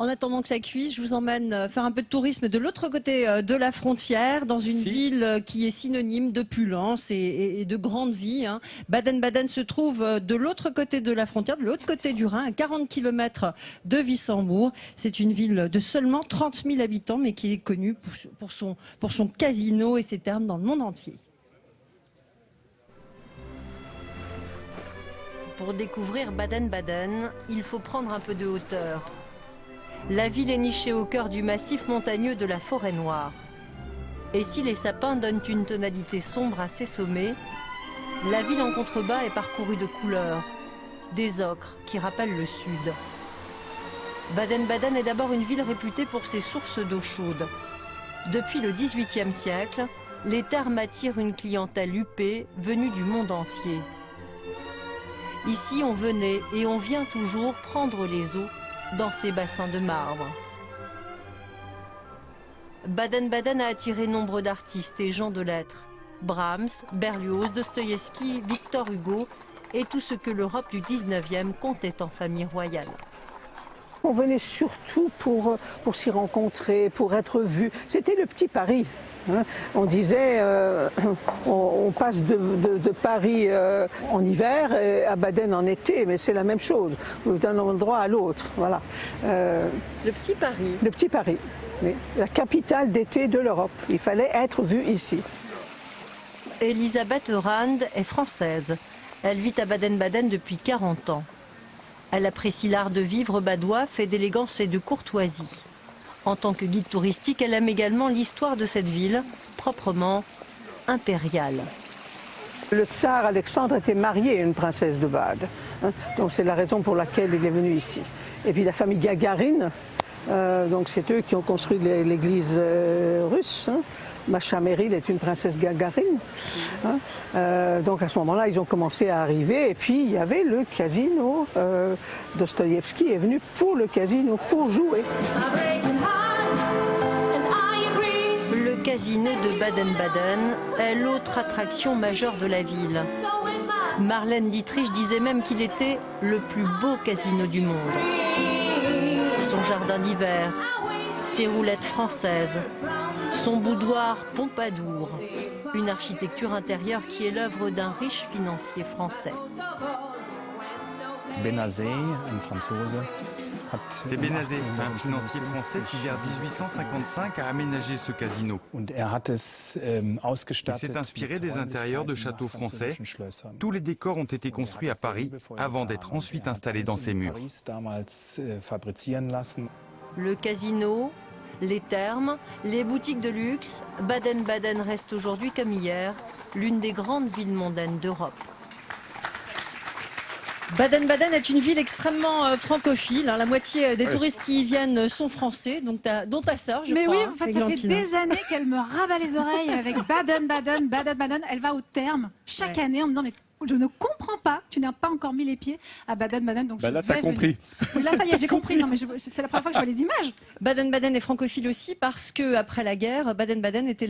En attendant que ça cuise, je vous emmène faire un peu de tourisme de l'autre côté de la frontière, dans une ville qui est synonyme d'opulence et de grande vie. Hein. Baden-Baden se trouve de l'autre côté de la frontière, de l'autre côté du Rhin, à 40 km de Wissembourg. C'est une ville de seulement 30 000 habitants, mais qui est connue pour son casino et ses thermes dans le monde entier. Pour découvrir Baden-Baden, il faut prendre un peu de hauteur. La ville est nichée au cœur du massif montagneux de la Forêt-Noire. Et si les sapins donnent une tonalité sombre à ses sommets, la ville en contrebas est parcourue de couleurs, des ocres qui rappellent le sud. Baden-Baden est d'abord une ville réputée pour ses sources d'eau chaude. Depuis le XVIIIe siècle, les thermes attirent une clientèle huppée venue du monde entier. Ici, on venait et on vient toujours prendre les eaux dans ces bassins de marbre. Baden-Baden a attiré nombre d'artistes et gens de lettres. Brahms, Berlioz, Dostoïevski, Victor Hugo et tout ce que l'Europe du 19e comptait en famille royale. On venait surtout pour s'y rencontrer, pour être vu. C'était le petit Paris. Hein. On disait, on passe de Paris en hiver et à Baden en été, mais c'est la même chose, d'un endroit à l'autre. Voilà. Le petit Paris. Le petit Paris, oui. La capitale d'été de l'Europe. Il fallait être vu ici. Elisabeth Rand est française. Elle vit à Baden-Baden depuis 40 ans. Elle apprécie l'art de vivre badois, fait d'élégance et de courtoisie. En tant que guide touristique, elle aime également l'histoire de cette ville, proprement impériale. Le tsar Alexandre était marié à une princesse de Bade. Hein, donc c'est la raison pour laquelle il est venu ici. Et puis la famille Gagarine, donc c'est eux qui ont construit l'église russe. Hein. Masha Meril est une princesse Gagarine. Hein. Donc à ce moment-là, ils ont commencé à arriver. Et puis il y avait le casino. Dostoïevski est venu pour le casino, pour jouer. Le casino de Baden-Baden est l'autre attraction majeure de la ville. Marlène Dietrich disait même qu'il était le plus beau casino du monde. Son jardin d'hiver, ses roulettes françaises, son boudoir Pompadour, une architecture intérieure qui est l'œuvre d'un riche financier français. Benazet, un Franzose. C'est Benazet, un financier français qui, vers 1855, a aménagé ce casino. Il s'est inspiré des intérieurs de châteaux français. Tous les décors ont été construits à Paris avant d'être ensuite installés dans ces murs. Le casino, les thermes, les boutiques de luxe, Baden-Baden reste aujourd'hui comme hier l'une des grandes villes mondaines d'Europe. Baden-Baden est une ville extrêmement francophile. Hein. La moitié des touristes qui y viennent sont français, dont ta sœur, je crois. Mais oui, en fait, ça fait des années qu'elle me rabat les oreilles avec Baden-Baden, Baden-Baden. Elle va au terme chaque année en me disant mais je ne comprends pas que tu n'as pas encore mis les pieds à Baden-Baden. Donc là, t'as compris. Oui, là, ça y est, j'ai compris. Non, mais c'est la première fois que je vois les images. Baden-Baden est francophile aussi parce que après la guerre, Baden-Baden était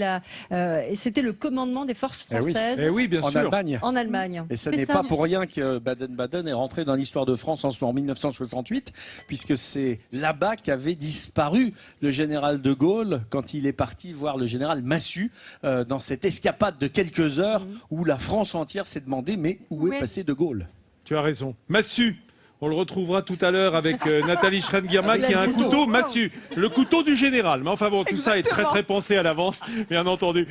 c'était le commandement des forces françaises. Eh oui, bien sûr. En Allemagne. Et ce n'est pas pour rien que Baden-Baden est rentré dans l'histoire de France en 1968, puisque c'est là-bas qu'avait disparu le général de Gaulle quand il est parti voir le général Massu dans cette escapade de quelques heures où la France entière s'est demandé mais où est passé de Gaulle? Tu as raison. Massu. On le retrouvera tout à l'heure avec Nathalie Schrein-Gierman qui a un couteau Massu. Le couteau du général. Mais enfin bon, tout ça est très très pensé à l'avance, bien entendu.